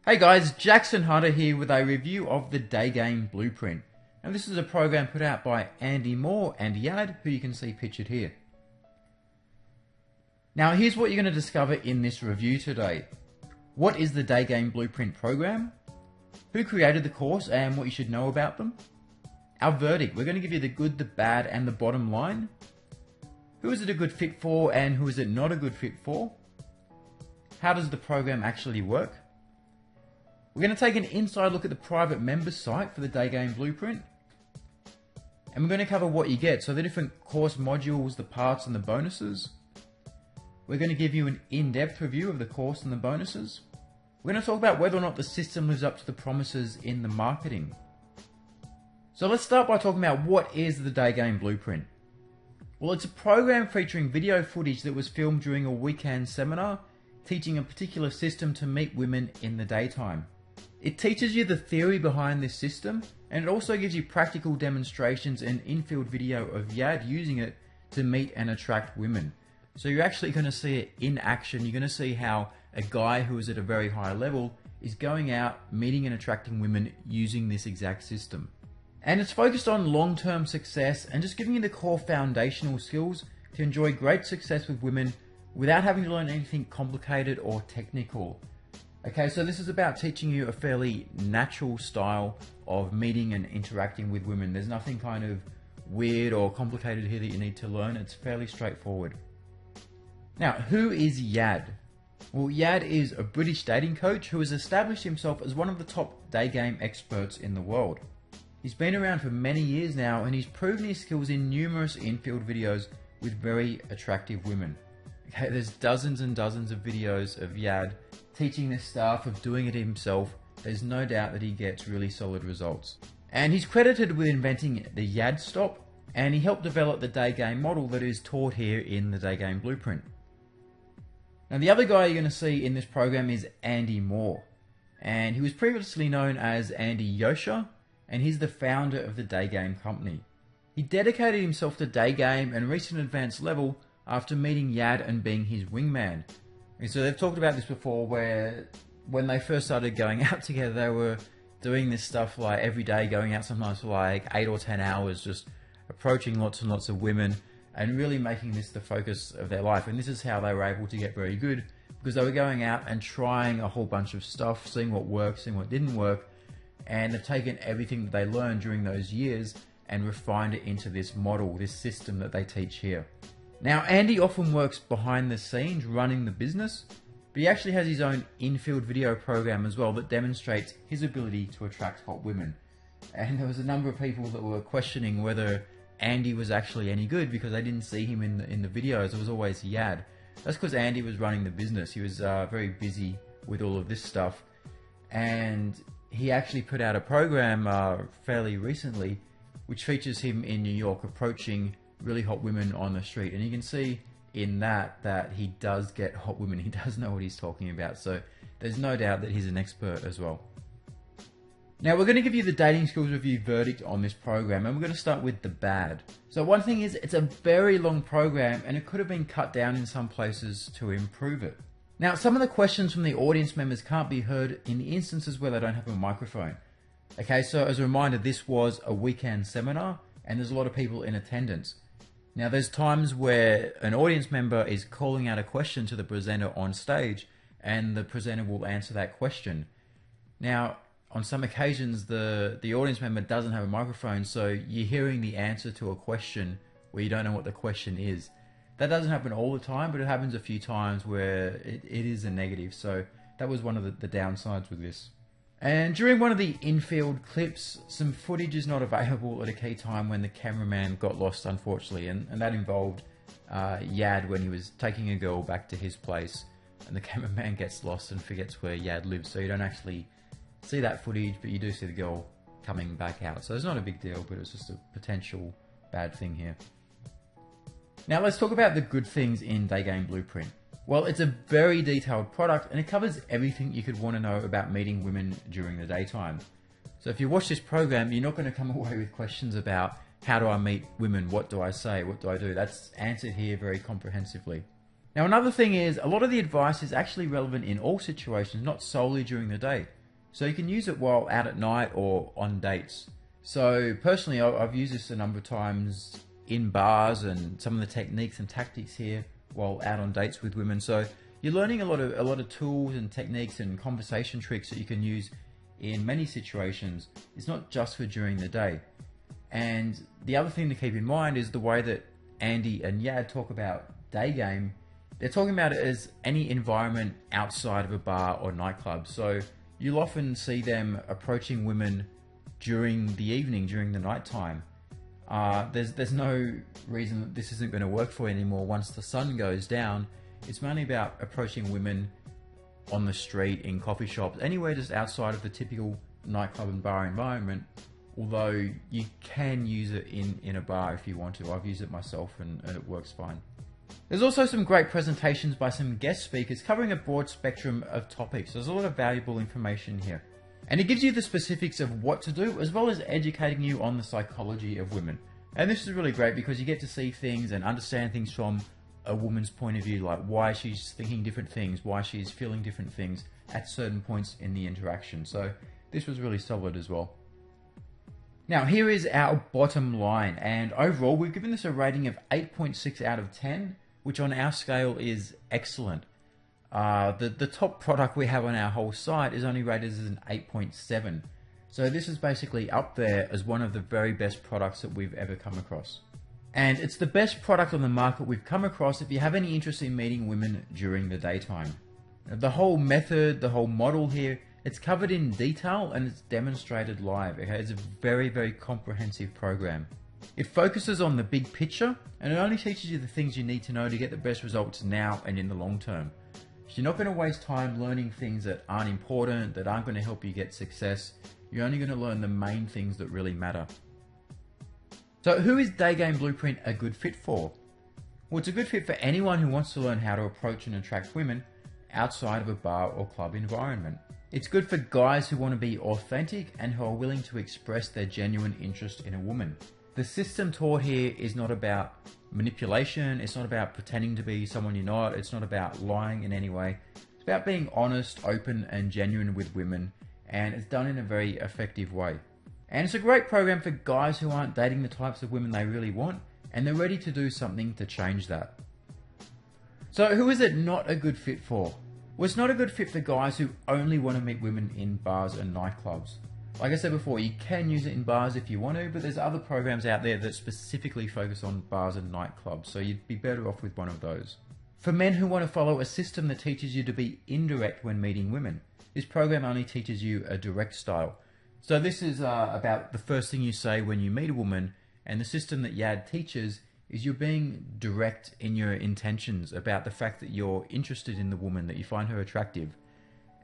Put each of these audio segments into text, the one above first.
Hey guys, Jackson Hunter here with a review of the Daygame Blueprint. Now this is a program put out by Andy Moore and Yad, who you can see pictured here. Now here's what you're going to discover in this review today. What is the Daygame Blueprint program? Who created the course and what you should know about them? Our verdict, we're going to give you the good, the bad and the bottom line. Who is it a good fit for and who is it not a good fit for? How does the program actually work? We're going to take an inside look at the private members site for the Daygame Blueprint. And we're going to cover what you get, so the different course modules, the parts and the bonuses. We're going to give you an in-depth review of the course and the bonuses. We're going to talk about whether or not the system lives up to the promises in the marketing. So let's start by talking about what is the Daygame Blueprint. Well, it's a program featuring video footage that was filmed during a weekend seminar teaching a particular system to meet women in the daytime. It teaches you the theory behind this system, and it also gives you practical demonstrations and in-field video of Yad using it to meet and attract women. So you're actually going to see it in action. You're going to see how a guy who is at a very high level is going out, meeting and attracting women using this exact system. And it's focused on long-term success and just giving you the core foundational skills to enjoy great success with women without having to learn anything complicated or technical. Okay, so this is about teaching you a fairly natural style of meeting and interacting with women. There's nothing kind of weird or complicated here that you need to learn. It's fairly straightforward. Now, who is Yad? Well, Yad is a British dating coach who has established himself as one of the top day game experts in the world. He's been around for many years now and he's proven his skills in numerous in-field videos with very attractive women. Okay, there's dozens and dozens of videos of Yad teaching this stuff, of doing it himself. There's no doubt that he gets really solid results. And he's credited with inventing the Yad stop, and he helped develop the day game model that is taught here in the Daygame Blueprint. Now the other guy you're going to see in this program is Andy Moore, and he was previously known as Andy Yosha, and he's the founder of the Daygame company. He dedicated himself to Daygame and reached an advanced level after meeting Yad and being his wingman. And so they've talked about this before, where when they first started going out together, they were doing this stuff like every day, going out sometimes for like 8 or 10 hours, just approaching lots and lots of women and really making this the focus of their life. And this is how they were able to get very good, because they were going out and trying a whole bunch of stuff, seeing what worked, seeing what didn't work, and they've taken everything that they learned during those years and refined it into this model, this system that they teach here. Now, Andy often works behind the scenes running the business, but he actually has his own in-field video program as well that demonstrates his ability to attract hot women. And there was a number of people that were questioning whether Andy was actually any good because they didn't see him in the videos. It was always Yad. That's because Andy was running the business. He was very busy with all of this stuff. And he actually put out a program fairly recently which features him in New York approaching really hot women on the street, and you can see in that he does get hot women. He does know what he's talking about, so there's no doubt that he's an expert as well. Now we're going to give you the dating skills review verdict on this program, and we're going to start with the bad. So one thing is, it's a very long program and it could have been cut down in some places to improve it. Now some of the questions from the audience members can't be heard in the instances where they don't have a microphone. Okay, so as a reminder, this was a weekend seminar and there's a lot of people in attendance. Now there's times where an audience member is calling out a question to the presenter on stage and the presenter will answer that question. Now on some occasions the audience member doesn't have a microphone, so you're hearing the answer to a question where you don't know what the question is. That doesn't happen all the time, but it happens a few times where it is a negative, so that was one of the downsides with this. And during one of the in-field clips, some footage is not available at a key time when the cameraman got lost, unfortunately, and that involved Yad when he was taking a girl back to his place, and the cameraman gets lost and forgets where Yad lives, so you don't actually see that footage, but you do see the girl coming back out. So it's not a big deal, but it's just a potential bad thing here. Now let's talk about the good things in Daygame Blueprint. Well, it's a very detailed product and it covers everything you could want to know about meeting women during the daytime. So if you watch this program, you're not going to come away with questions about how do I meet women, what do I say, what do I do? That's answered here very comprehensively. Now another thing is, a lot of the advice is actually relevant in all situations, not solely during the day. So you can use it while out at night or on dates. So personally, I've used this a number of times in bars and some of the techniques and tactics here while out on dates with women. So you're learning a lot of tools and techniques and conversation tricks that you can use in many situations. It's not just for during the day. And the other thing to keep in mind is the way that Andy and Yad talk about day game. They're talking about it as any environment outside of a bar or nightclub. So you'll often see them approaching women during the evening, during the nighttime. There's no reason that this isn't going to work for you anymore once the sun goes down. It's mainly about approaching women on the street, in coffee shops, anywhere just outside of the typical nightclub and bar environment. Although you can use it in a bar if you want to. I've used it myself and it works fine. There's also some great presentations by some guest speakers covering a broad spectrum of topics. There's a lot of valuable information here. And it gives you the specifics of what to do, as well as educating you on the psychology of women. And this is really great because you get to see things and understand things from a woman's point of view, like why she's thinking different things, why she's feeling different things at certain points in the interaction. So this was really solid as well. Now here is our bottom line, and overall we've given this a rating of 8.6 out of 10, which on our scale is excellent. The top product we have on our whole site is only rated as an 8.7. So this is basically up there as one of the very best products that we've ever come across. And it's the best product on the market we've come across if you have any interest in meeting women during the daytime. The whole method, the whole model here, it's covered in detail and it's demonstrated live. It's a very, very comprehensive program. It focuses on the big picture and it only teaches you the things you need to know to get the best results now and in the long term. So you're not going to waste time learning things that aren't important, that aren't going to help you get success. You're only going to learn the main things that really matter. So who is Daygame Blueprint a good fit for? Well, it's a good fit for anyone who wants to learn how to approach and attract women outside of a bar or club environment. It's good for guys who want to be authentic and who are willing to express their genuine interest in a woman. The system taught here is not about manipulation, it's not about pretending to be someone you're not, it's not about lying in any way. It's about being honest, open and genuine with women, and it's done in a very effective way. And it's a great program for guys who aren't dating the types of women they really want and they're ready to do something to change that. So who is it not a good fit for? Well, it's not a good fit for guys who only want to meet women in bars and nightclubs. Like I said before, you can use it in bars if you want to, but there's other programs out there that specifically focus on bars and nightclubs, so you'd be better off with one of those. For men who want to follow a system that teaches you to be indirect when meeting women, this program only teaches you a direct style. So this is about the first thing you say when you meet a woman, and the system that Yad teaches is you're being direct in your intentions about the fact that you're interested in the woman, that you find her attractive.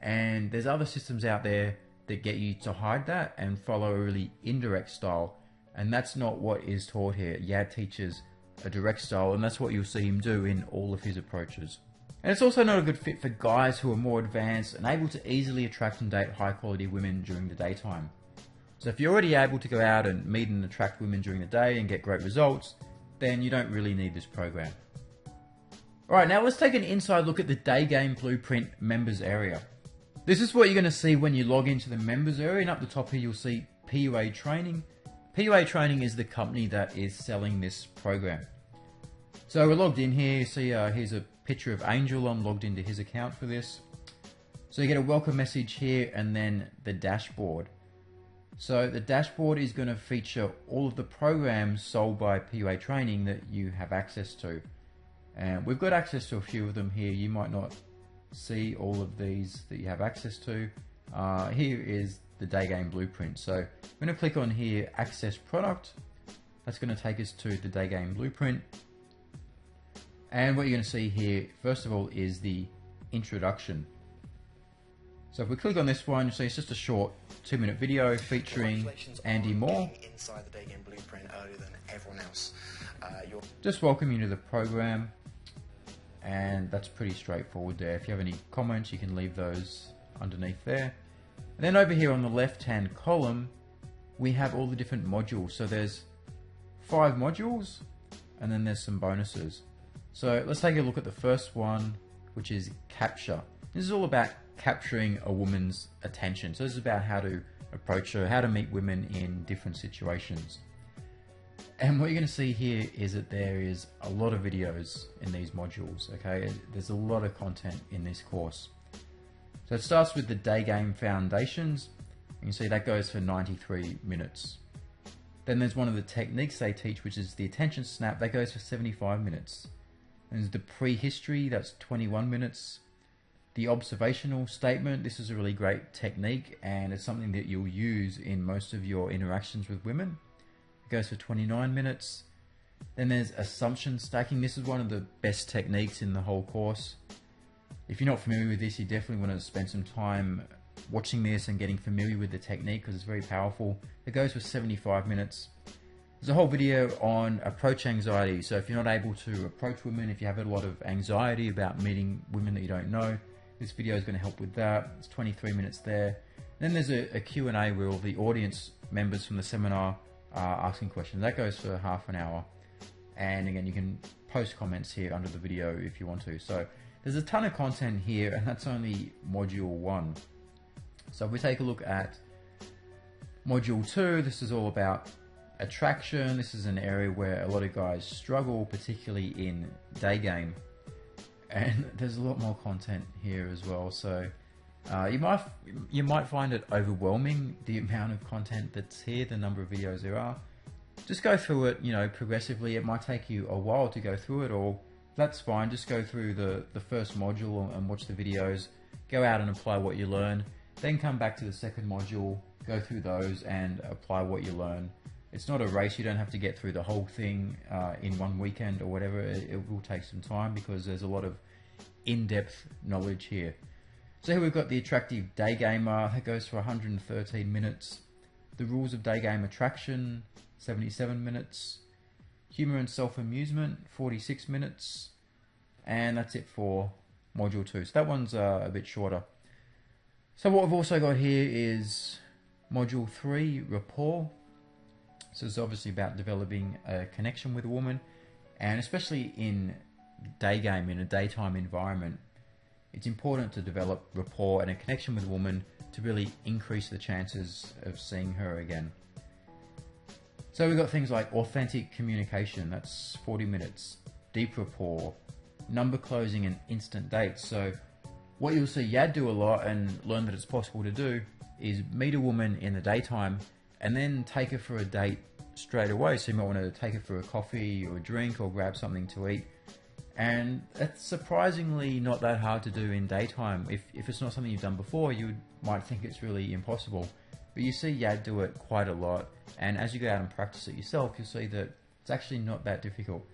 And there's other systems out there that get you to hide that and follow a really indirect style, and that's not what is taught here. Yad teaches a direct style, and that's what you'll see him do in all of his approaches. And it's also not a good fit for guys who are more advanced and able to easily attract and date high quality women during the daytime. So if you're already able to go out and meet and attract women during the day and get great results, then you don't really need this program. Alright, now let's take an inside look at the Daygame Blueprint members area. This is what you're going to see when you log into the members area, and up the top here you'll see PUA Training. PUA Training is the company that is selling this program. So we're logged in here, you see here's a picture of Angel. I'm logged into his account for this. So you get a welcome message here and then the dashboard. So the dashboard is going to feature all of the programs sold by PUA Training that you have access to. And we've got access to a few of them here. You might not see all of these that you have access to. Here is the Daygame Blueprint. So I'm going to click on here, Access Product. That's going to take us to the Daygame Blueprint. And what you're going to see here, first of all, is the introduction. So if we click on this one, you'll see it's just a short 2-minute video featuring Andy Moore. Inside the Daygame Blueprint earlier than everyone else. Just welcome you to the program, and that's pretty straightforward there. If you have any comments, you can leave those underneath there. And then over here on the left-hand column, we have all the different modules. So there's 5 modules, and then there's some bonuses. So let's take a look at the first one, which is capture. This is all about capturing a woman's attention. So this is about how to approach her, how to meet women in different situations. And what you're going to see here is that there is a lot of videos in these modules, okay? There's a lot of content in this course. So it starts with the day game foundations. You can see that goes for 93 minutes. Then there's one of the techniques they teach, which is the attention snap. That goes for 75 minutes. There's the prehistory, that's 21 minutes. The observational statement, this is a really great technique and it's something that you'll use in most of your interactions with women. It goes for 29 minutes. Then there's assumption stacking. This is one of the best techniques in the whole course. If you're not familiar with this, you definitely want to spend some time watching this and getting familiar with the technique because it's very powerful. It goes for 75 minutes. There's a whole video on approach anxiety. So if you're not able to approach women, if you have a lot of anxiety about meeting women that you don't know, this video is going to help with that. It's 23 minutes there. Then there's a Q&A where all the audience members from the seminar are asking questions. That goes for half an hour. And again, you can post comments here under the video if you want to. So there's a ton of content here, and that's only module 1. So if we take a look at module 2, this is all about attraction. This is an area where a lot of guys struggle, particularly in day game. And there's a lot more content here as well. So you might find it overwhelming, the amount of content that's here, the number of videos there are. Just go through it, progressively. It might take you a while to go through it all. That's fine. Just go through the first module and watch the videos. Go out and apply what you learn. Then come back to the second module, go through those and apply what you learn. It's not a race. You don't have to get through the whole thing in one weekend or whatever. It will take some time because there's a lot of in-depth knowledge here. So here we've got the attractive day gamer. That goes for 113 minutes. The rules of day game attraction, 77 minutes. Humor and self-amusement, 46 minutes. And that's it for module 2. So that one's a bit shorter. So what we've also got here is module 3, rapport. So it's obviously about developing a connection with a woman, and especially in day game, in a daytime environment, it's important to develop rapport and a connection with a woman to really increase the chances of seeing her again. So we've got things like authentic communication, that's 40 minutes, deep rapport, number closing and instant dates. So what you'll see Yad do a lot and learn that it's possible to do is meet a woman in the daytime and then take her for a date straight away. So you might want to take her for a coffee or a drink or grab something to eat. And it's surprisingly not that hard to do in daytime. If it's not something you've done before, you might think it's really impossible. But you see Yad do it quite a lot. And as you go out and practice it yourself, you'll see that it's actually not that difficult.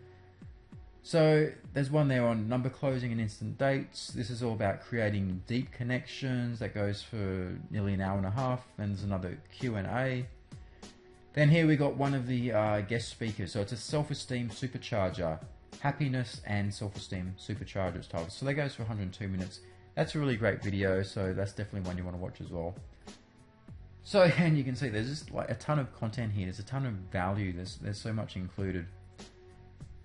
So there's one there on number closing and instant dates. This is all about creating deep connections. That goes for nearly an hour and a half. Then there's another Q&A. Then here we got one of the guest speakers. So it's a self-esteem supercharger. Happiness and self-esteem supercharger it's titled. So that goes for 102 minutes. That's a really great video. So that's definitely one you want to watch as well. So again, you can see there's just like a ton of content here. There's a ton of value. There's so much included.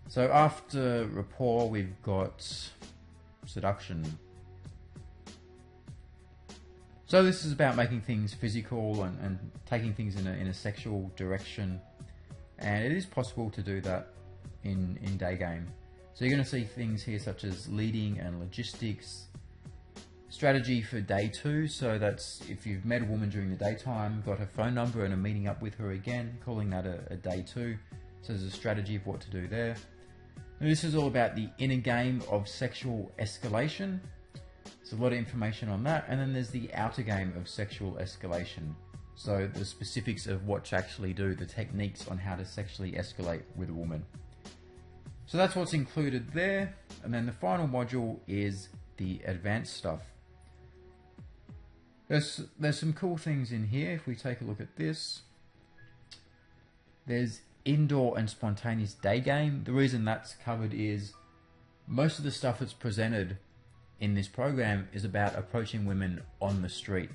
So after rapport, we've got seduction. So this is about making things physical and taking things in a sexual direction. And it is possible to do that in day game. So you're going to see things here such as leading and logistics. Strategy for day 2. So that's if you've met a woman during the daytime, got her phone number and are meeting up with her again, calling that a day 2. So there's a strategy of what to do there. And this is all about the inner game of sexual escalation. There's a lot of information on that. And then there's the outer game of sexual escalation. So the specifics of what to actually do, the techniques on how to sexually escalate with a woman. So that's what's included there. And then the final module is the advanced stuff. There's some cool things in here. If we take a look at this, there's indoor and spontaneous day game. The reason that's covered is most of the stuff that's presented in this program is about approaching women on the street.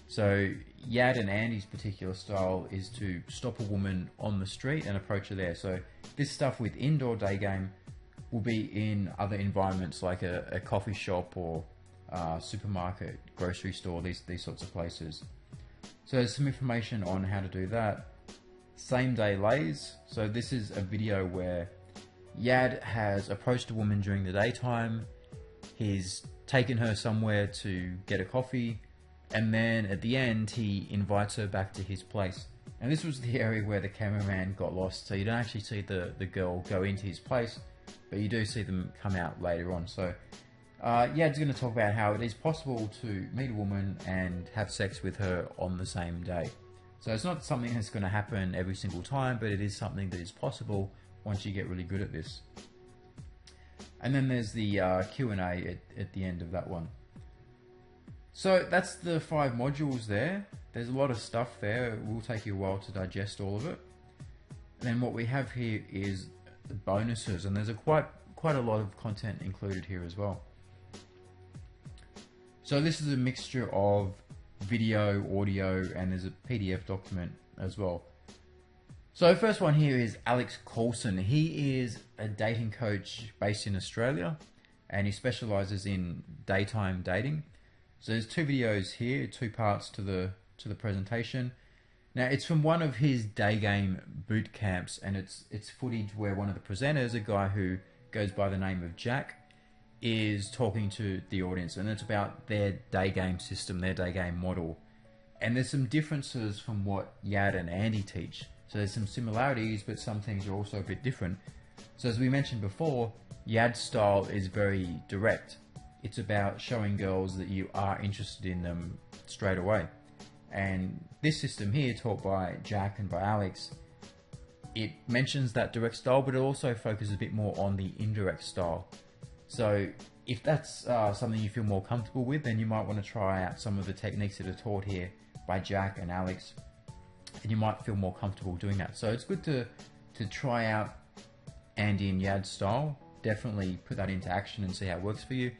So Yad and Andy's particular style is to stop a woman on the street and approach her there. So this stuff with indoor day game will be in other environments like a coffee shop or supermarket, grocery store, these sorts of places. So there's some information on how to do that. Same day lays. So this is a video where Yad has approached a woman during the daytime. He's taken her somewhere to get a coffee, and then at the end he invites her back to his place. And this was the area where the cameraman got lost, so you don't actually see the girl go into his place, but you do see them come out later on. So Yad's going to talk about how it is possible to meet a woman and have sex with her on the same day. So it's not something that's going to happen every single time, but it is something that is possible once you get really good at this. And then there's the Q&A at the end of that one. So that's the 5 modules there. There's a lot of stuff there. It will take you a while to digest all of it. And then what we have here is the bonuses, and there's quite a lot of content included here as well. So this is a mixture of video, audio, and there's a PDF document as well. So the first one here is Alex Coulson. He is a dating coach based in Australia, and he specializes in daytime dating. So there's 2 videos here, 2 parts to the presentation. Now it's from one of his Daygame boot camps, and it's footage where one of the presenters, a guy who goes by the name of Jack, is talking to the audience, and it's about their Daygame system, their Daygame model. And there's some differences from what Yad and Andy teach. So there's some similarities, but some things are also a bit different. So as we mentioned before, Yad's style is very direct. It's about showing girls that you are interested in them straight away. And this system here, taught by Jack and by Alex, it mentions that direct style, but it also focuses a bit more on the indirect style. So if that's something you feel more comfortable with, then you might want to try out some of the techniques that are taught here by Jack and Alex, and you might feel more comfortable doing that. So it's good to try out Andy and Yad's style. Definitely put that into action and see how it works for you.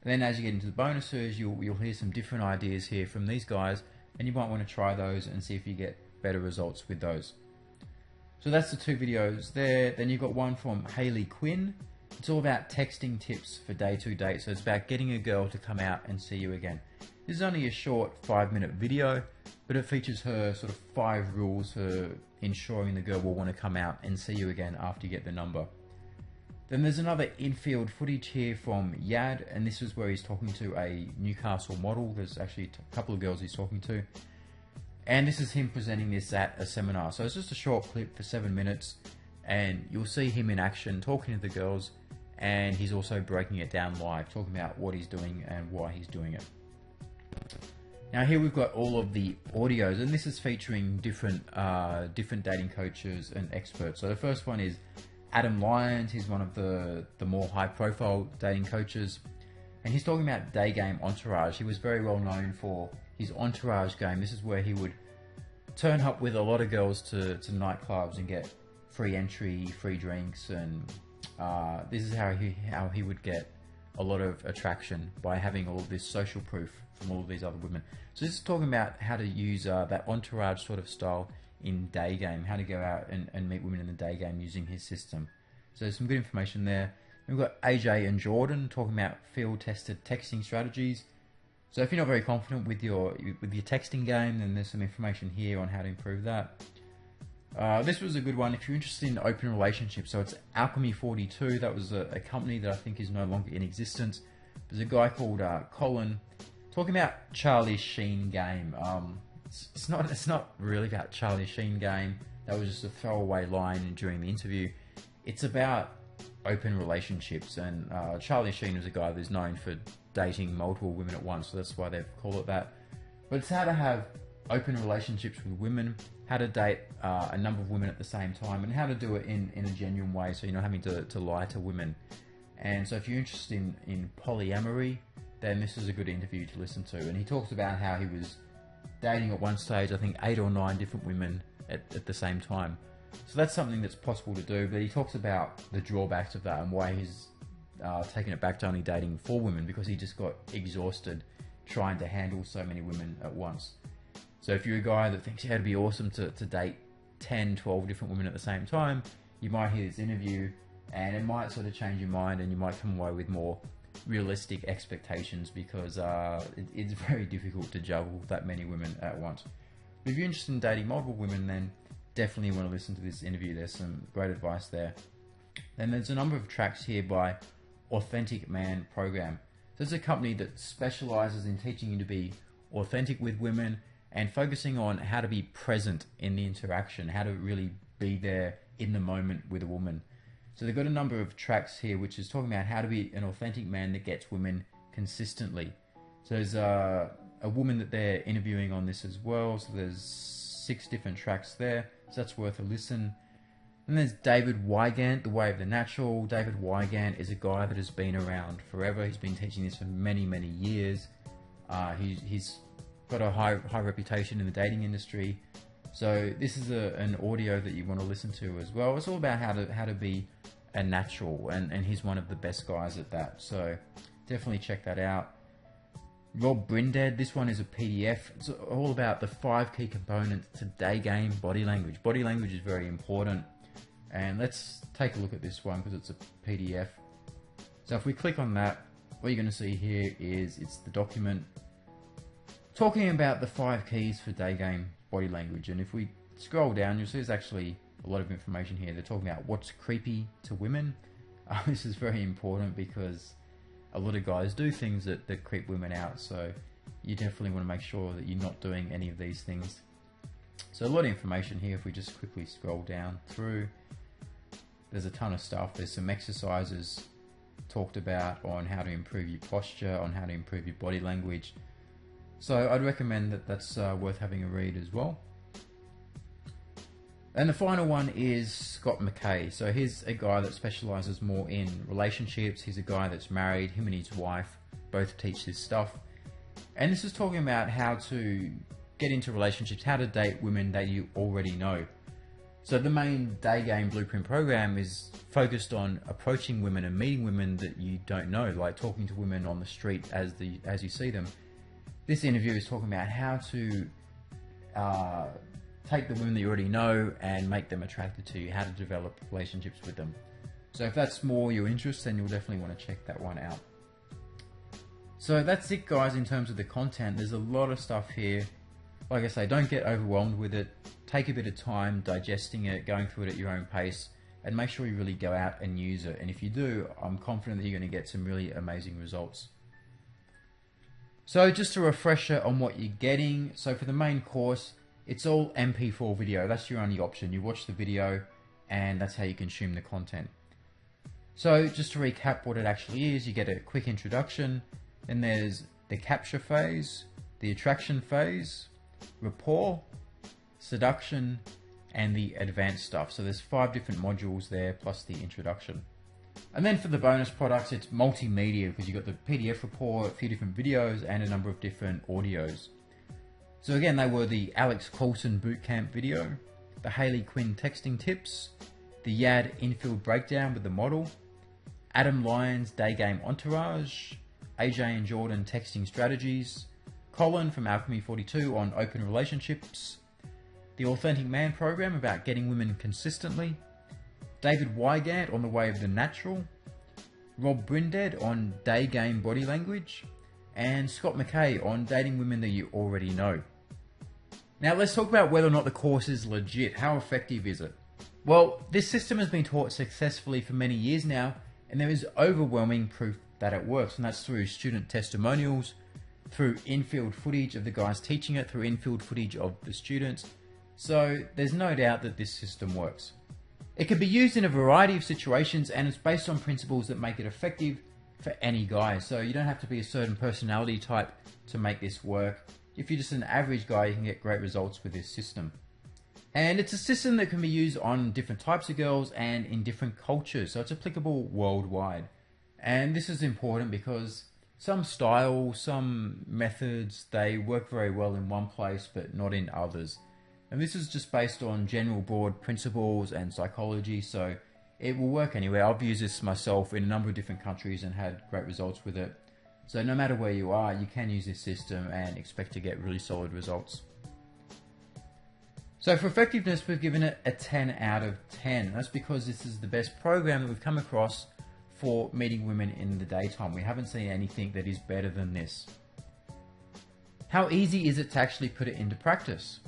And then as you get into the bonuses, you'll hear some different ideas here from these guys, and you might want to try those and see if you get better results with those. So that's the 2 videos there. Then you've got one from Hayley Quinn. It's all about texting tips for day 2 dates. So it's about getting a girl to come out and see you again. This is only a short 5-minute video, but it features her sort of 5 rules for ensuring the girl will want to come out and see you again after you get the number. Then there's another infield footage here from Yad, and this is where he's talking to a Newcastle model. There's actually a couple of girls he's talking to. And this is him presenting this at a seminar. So it's just a short clip for 7 minutes, and you'll see him in action talking to the girls, and he's also breaking it down live, talking about what he's doing and why he's doing it. Now here we've got all of the audios, and this is featuring different dating coaches and experts. So the first one is Adam Lyons. He's one of the more high-profile dating coaches, and he's talking about Daygame Entourage. He was very well known for his Entourage game. This is where he would turn up with a lot of girls to nightclubs and get free entry, free drinks, and this is how he would get a lot of attraction, by having all of this social proof from all of these other women. So this is talking about how to use that entourage sort of style in day game, how to go out and meet women in the day game using his system. So there's some good information there. We've got AJ and Jordan talking about field tested texting strategies. So if you're not very confident with your texting game, then there's some information here on how to improve that. This was a good one if you're interested in open relationships. So it's Alchemy 42. That was a company that I think is no longer in existence. There's a guy called Colin talking about Charlie Sheen game. It's not really about Charlie Sheen game. That was just a throwaway line during the interview. It's about open relationships, and Charlie Sheen is a guy that's known for dating multiple women at once, so that's why they've called it that. But it's how to have open relationships with women, how to date a number of women at the same time, and how to do it in a genuine way, so you're not having to lie to women. And so if you're interested in polyamory, then this is a good interview to listen to. And he talks about how he was dating at one stage, I think 8 or 9 different women at the same time. So that's something that's possible to do, but he talks about the drawbacks of that and why he's taken it back to only dating 4 women, because he just got exhausted trying to handle so many women at once. So if you're a guy that thinks it'd be awesome to date 10, 12 different women at the same time, you might hear this interview and it might sort of change your mind, and you might come away with more realistic expectations, because it's very difficult to juggle that many women at once. But if you're interested in dating multiple women, then definitely want to listen to this interview. There's some great advice there. Then there's a number of tracks here by Authentic Man Program. So it's a company that specializes in teaching you to be authentic with women and focusing on how to be present in the interaction, how to really be there in the moment with a woman. So they've got a number of tracks here which is talking about how to be an authentic man that gets women consistently. So there's a woman that they're interviewing on this as well. So there's 6 different tracks there. So that's worth a listen. And there's David Wygant, The Way of the Natural. David Wygant is a guy that has been around forever. He's been teaching this for many, many years. He's got a high reputation in the dating industry. So this is an audio that you want to listen to as well. It's all about how to be a natural, and he's one of the best guys at that. So definitely check that out. Rob Brinded, this one is a PDF. It's all about the 5 key components to day game body language. Body language is very important. And let's take a look at this one because it's a PDF. So if we click on that, what you're going to see here is it's the document talking about the 5 keys for day game body language. And if we scroll down, you'll see there's actually a lot of information here. They're talking about what's creepy to women. This is very important because a lot of guys do things that creep women out. So you definitely want to make sure that you're not doing any of these things. So a lot of information here. If we just quickly scroll down through, there's a ton of stuff. There's some exercises talked about on how to improve your posture, on how to improve your body language. So I'd recommend that's worth having a read as well. And the final one is Scott McKay. So he's a guy that specializes more in relationships. He's a guy that's married. Him and his wife both teach this stuff. And this is talking about how to get into relationships, how to date women that you already know. So the main Daygame Blueprint program is focused on approaching women and meeting women that you don't know, like talking to women on the street as you see them. This interview is talking about how to take the women that you already know and make them attracted to you, how to develop relationships with them. So if that's more your interest, then you'll definitely want to check that one out. So that's it, guys, in terms of the content. There's a lot of stuff here. Like I say, don't get overwhelmed with it. Take a bit of time digesting it, going through it at your own pace, and make sure you really go out and use it. And if you do, I'm confident that you're going to get some really amazing results. So just a refresher on what you're getting. So for the main course, it's all MP4 video. That's your only option. You watch the video and that's how you consume the content. So just to recap what it actually is, you get a quick introduction, then there's the capture phase, the attraction phase, rapport, seduction, and the advanced stuff. So there's 5 different modules there plus the introduction. And then for the bonus products, it's multimedia because you've got the PDF report, a few different videos, and a number of different audios. So again, they were the Alex Coulson Bootcamp video, the Hayley Quinn texting tips, the Yad infield breakdown with the model, Adam Lyons Daygame Entourage, AJ and Jordan texting strategies, Colin from Alchemy 42 on open relationships, the Authentic Man program about getting women consistently, David Wygant on the way of the natural, Rob Brinded on day game body language, and Scott McKay on dating women that you already know. Now let's talk about whether or not the course is legit. How effective is it? Well, this system has been taught successfully for many years now, and there is overwhelming proof that it works, and that's through student testimonials, through in-field footage of the guys teaching it, through in-field footage of the students. So there's no doubt that this system works. It can be used in a variety of situations, and it's based on principles that make it effective for any guy. So you don't have to be a certain personality type to make this work. If you're just an average guy, you can get great results with this system. And it's a system that can be used on different types of girls and in different cultures. So it's applicable worldwide. And this is important because some styles, some methods, they work very well in one place, but not in others. And this is just based on general broad principles and psychology, so it will work anywhere. I've used this myself in a number of different countries and had great results with it. So no matter where you are, you can use this system and expect to get really solid results. So for effectiveness, we've given it a 10 out of 10. That's because this is the best program that we've come across for meeting women in the daytime. We haven't seen anything that is better than this. How easy is it to actually put it into practice?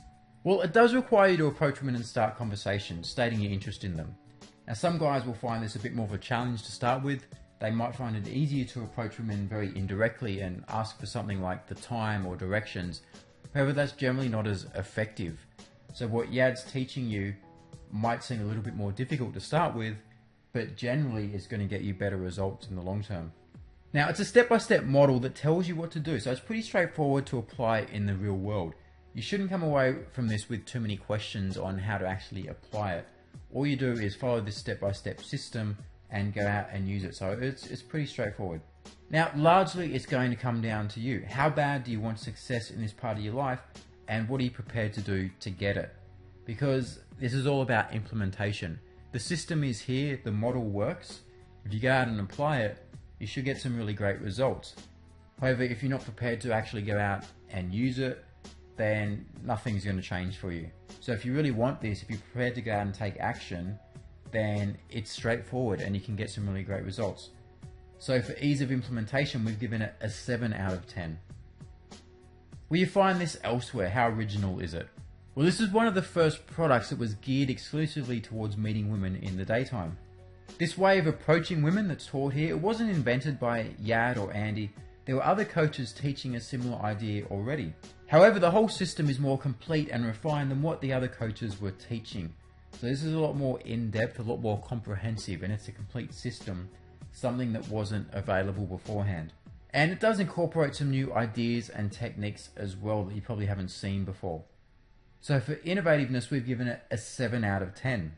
Well, it does require you to approach women and start conversations, stating your interest in them. Now, some guys will find this a bit more of a challenge to start with. They might find it easier to approach women very indirectly and ask for something like the time or directions. However, that's generally not as effective. So what Yad's teaching you might seem a little bit more difficult to start with, but generally it's going to get you better results in the long term. Now, it's a step-by-step model that tells you what to do, so it's pretty straightforward to apply in the real world. You shouldn't come away from this with too many questions on how to actually apply it. All you do is follow this step-by-step system and go out and use it. So it's pretty straightforward. Now, largely it's going to come down to you. How bad do you want success in this part of your life, and what are you prepared to do to get it? Because this is all about implementation. The system is here, the model works. If you go out and apply it, you should get some really great results. However, if you're not prepared to actually go out and use it, then nothing's going to change for you. So if you really want this, if you're prepared to go out and take action, then it's straightforward and you can get some really great results. So for ease of implementation, we've given it a 7 out of 10. Will you find this elsewhere? How original is it? Well, this is one of the first products that was geared exclusively towards meeting women in the daytime. This way of approaching women that's taught here, it wasn't invented by Yad or Andy. There were other coaches teaching a similar idea already. However, the whole system is more complete and refined than what the other coaches were teaching. So this is a lot more in-depth, a lot more comprehensive, and it's a complete system, something that wasn't available beforehand. And it does incorporate some new ideas and techniques as well that you probably haven't seen before. So for innovativeness, we've given it a 7 out of 10.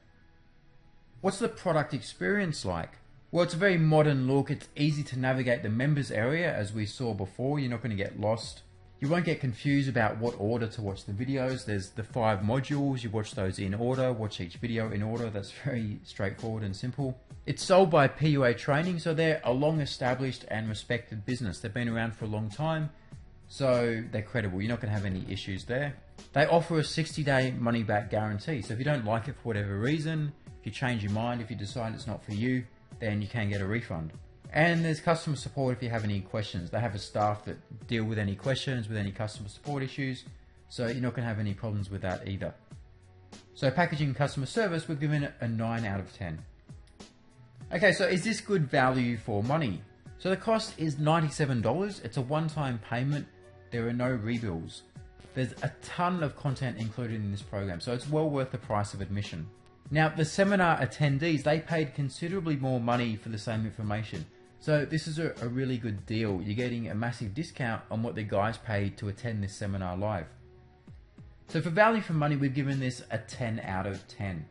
What's the product experience like? Well, it's a very modern look. It's easy to navigate the members area, as we saw before. You're not going to get lost. You won't get confused about what order to watch the videos. There's the 5 modules. You watch those in order, watch each video in order. That's very straightforward and simple. It's sold by PUA Training, so they're a long established and respected business. They've been around for a long time, so they're credible. You're not going to have any issues there. They offer a 60-day money-back guarantee. So if you don't like it for whatever reason, if you change your mind, if you decide it's not for you, then you can get a refund. And there's customer support if you have any questions. They have a staff that deal with any questions, with any customer support issues, so you're not going to have any problems with that either. So packaging and customer service, we've given it a 9 out of 10. Okay, so is this good value for money? So the cost is $97. It's a one-time payment. There are no rebills. There's a ton of content included in this program, so it's well worth the price of admission. Now, the seminar attendees, they paid considerably more money for the same information. So this is a really good deal. You're getting a massive discount on what the guys paid to attend this seminar live. So for value for money, we've given this a 10 out of 10.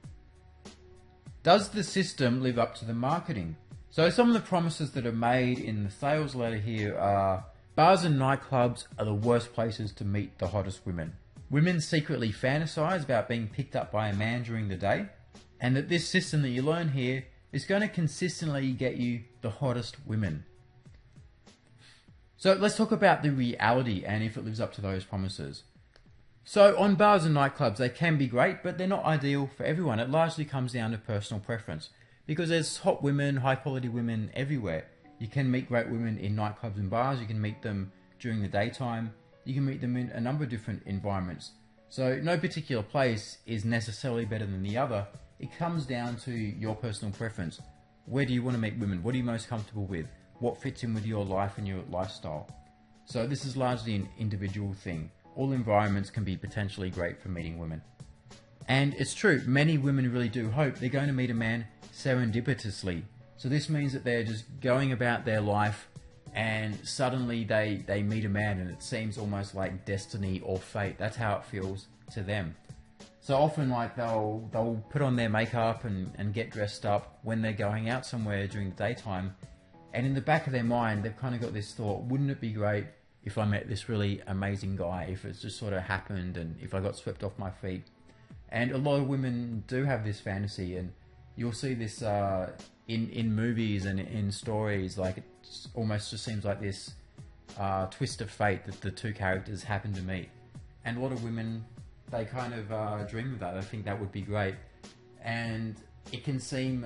Does the system live up to the marketing? So some of the promises that are made in the sales letter here are: bars and nightclubs are the worst places to meet the hottest women. Women secretly fantasize about being picked up by a man during the day, and that this system that you learn here is going to consistently get you the hottest women. So let's talk about the reality and if it lives up to those promises. So on bars and nightclubs, they can be great, but they're not ideal for everyone. It largely comes down to personal preference, because there's hot women, high quality women everywhere. You can meet great women in nightclubs and bars. You can meet them during the daytime. You can meet them in a number of different environments. So no particular place is necessarily better than the other. It comes down to your personal preference. Where do you want to meet women? What are you most comfortable with? What fits in with your life and your lifestyle? So this is largely an individual thing. All environments can be potentially great for meeting women. And it's true, many women really do hope they're going to meet a man serendipitously. So this means that they're just going about their life and suddenly they meet a man and it seems almost like destiny or fate. That's how it feels to them. So often, like, they'll put on their makeup and get dressed up when they're going out somewhere during the daytime, and in the back of their mind they've kind of got this thought: wouldn't it be great if I met this really amazing guy, if it's just sort of happened and if I got swept off my feet? And a lot of women do have this fantasy, and you'll see this in movies and in stories. Like, it almost just seems like this twist of fate that the two characters happen to meet. And a lot of women, they kind of dream of that. I think that would be great. And it can seem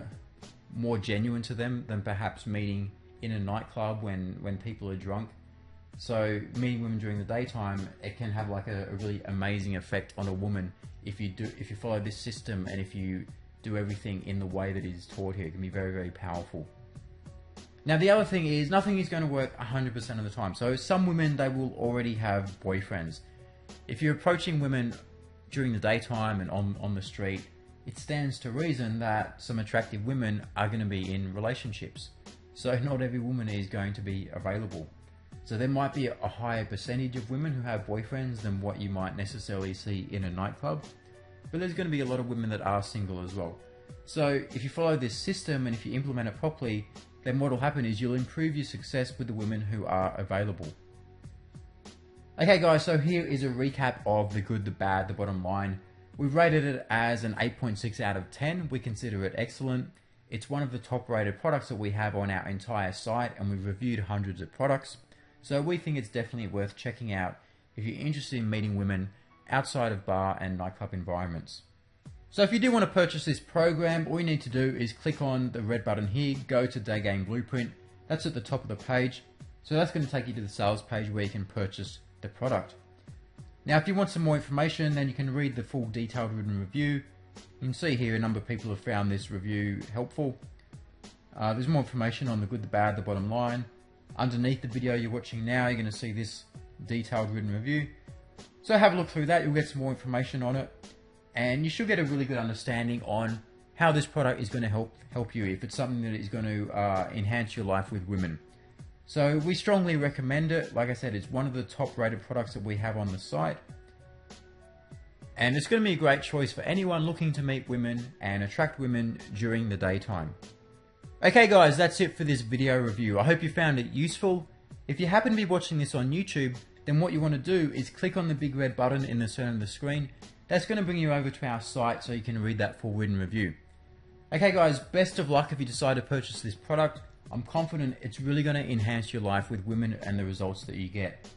more genuine to them than perhaps meeting in a nightclub when people are drunk. So meeting women during the daytime, it can have like a really amazing effect on a woman if you follow this system and if you do everything in the way that is taught here. It can be very, very powerful. Now the other thing is, nothing is going to work 100% of the time. So some women, they will already have boyfriends. If you're approaching women during the daytime and on the street, it stands to reason that some attractive women are going to be in relationships. So not every woman is going to be available. So there might be a higher percentage of women who have boyfriends than what you might necessarily see in a nightclub. But there's going to be a lot of women that are single as well. So if you follow this system and if you implement it properly, then what will happen is you'll improve your success with the women who are available. Okay guys, so here is a recap of the good, the bad, the bottom line. We've rated it as an 8.6 out of 10. We consider it excellent. It's one of the top rated products that we have on our entire site, and we've reviewed hundreds of products. So we think it's definitely worth checking out if you're interested in meeting women outside of bar and nightclub environments. So if you do want to purchase this program, all you need to do is click on the red button here, go to Daygame Blueprint. That's at the top of the page. So that's going to take you to the sales page where you can purchase the product. Now if you want some more information, then you can read the full detailed written review. You can see here a number of people have found this review helpful. There's more information on the good, the bad, the bottom line. Underneath the video you're watching now, you're going to see this detailed written review. So have a look through that, you'll get some more information on it. And you should get a really good understanding on how this product is going to help you, if it's something that is going to enhance your life with women. So we strongly recommend it. Like I said, it's one of the top rated products that we have on the site. And it's going to be a great choice for anyone looking to meet women and attract women during the daytime. Okay guys, that's it for this video review. I hope you found it useful. If you happen to be watching this on YouTube, then what you want to do is click on the big red button in the center of the screen. That's going to bring you over to our site so you can read that full written review. Okay guys, best of luck if you decide to purchase this product. I'm confident it's really going to enhance your life with women and the results that you get.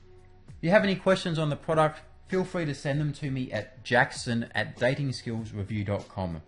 If you have any questions on the product, feel free to send them to me at jackson@datingskillsreview.com.